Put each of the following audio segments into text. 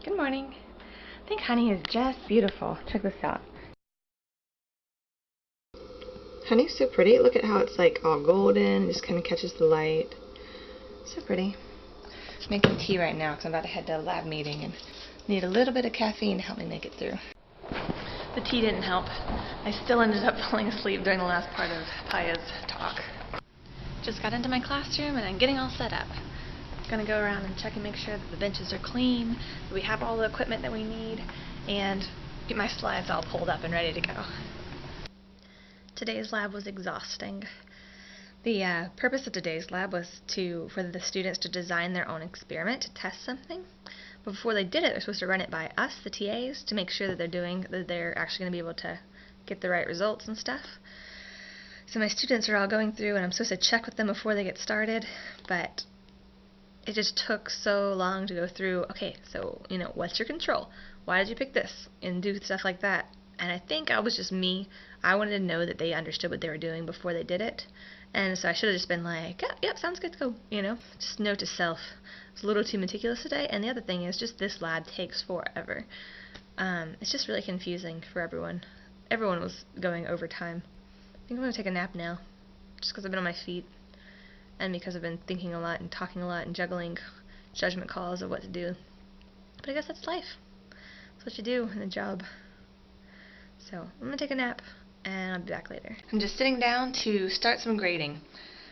Good morning. I think honey is just beautiful. Check this out. Honey's so pretty. Look at how it's like all golden, just kind of catches the light. So pretty. I'm making tea right now because I'm about to head to a lab meeting and need a little bit of caffeine to help me make it through. The tea didn't help. I still ended up falling asleep during the last part of Paya's talk. Just got into my classroom and I'm getting all set up. Gonna go around and check and make sure that the benches are clean, that we have all the equipment that we need, and get my slides all pulled up and ready to go. Today's lab was exhausting. The purpose of today's lab was for the students to design their own experiment to test something. But before they did it, they're supposed to run it by us, the TAs, to make sure that they're actually going to be able to get the right results and stuff. So my students are all going through, and I'm supposed to check with them before they get started, but it just took so long to go through, okay, so, what's your control? Why did you pick this? And do stuff like that. And I think I was just me. I wanted to know that they understood what they were doing before they did it. And so I should have just been like, yep, sounds good to go, Just note to self. It's a little too meticulous today. And the other thing is just this lab takes forever. It's just really confusing for everyone. Everyone was going overtime. I think I'm going to take a nap now, just because I've been on my feet. And because I've been thinking a lot and talking a lot and juggling judgment calls of what to do. But I guess that's life. That's what you do in a job. So I'm going to take a nap, and I'll be back later. I'm just sitting down to start some grading.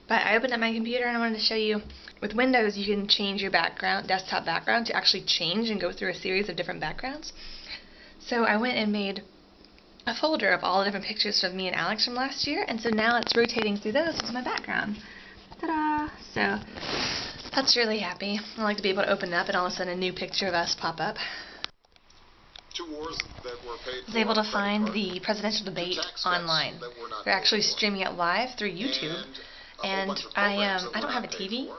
But I opened up my computer and I wanted to show you, with Windows you can change your desktop background to actually change and go through a series of different backgrounds. So I went and made a folder of all the different pictures of me and Alex from last year, and so now it's rotating through those as my background. Ta-da! So that's really happy. I like to be able to open up and all of a sudden a new picture of us pop up. I was able to find the presidential debate online. They're actually streaming it live through YouTube, and I don't have a TV.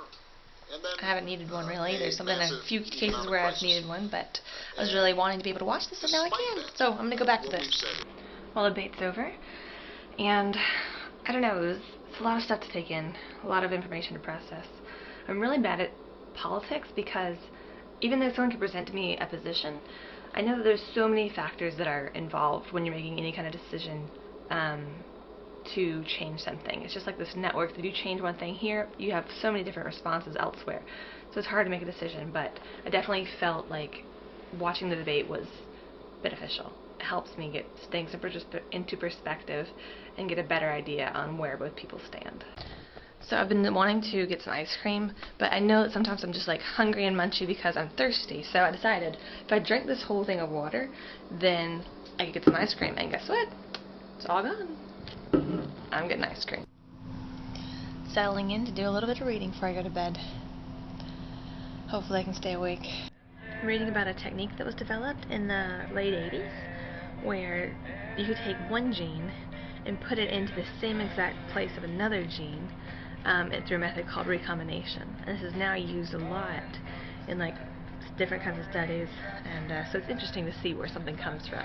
I haven't needed one really. There's a few cases where I've needed one, but I was really wanting to be able to watch this, and now I can. So I'm going to go back to this. Well, the debate's over, and I don't know, it's a lot of stuff to take in, a lot of information to process. I'm really bad at politics because even though someone can present to me a position, I know that there's so many factors that are involved when you're making any kind of decision to change something. It's just like this network. If you change one thing here, you have so many different responses elsewhere. So it's hard to make a decision, but I definitely felt like watching the debate was beneficial. It helps me get things into perspective and get a better idea on where both people stand. So I've been wanting to get some ice cream, but I know that sometimes I'm just like hungry and munchy because I'm thirsty. So I decided if I drink this whole thing of water, then I could get some ice cream. And guess what? It's all gone. I'm getting ice cream. Settling in to do a little bit of reading before I go to bed. Hopefully I can stay awake. I'm reading about a technique that was developed in the late 80s where you could take one gene and put it into the same exact place of another gene through a method called recombination. And this is now used a lot in different kinds of studies, and so it's interesting to see where something comes from.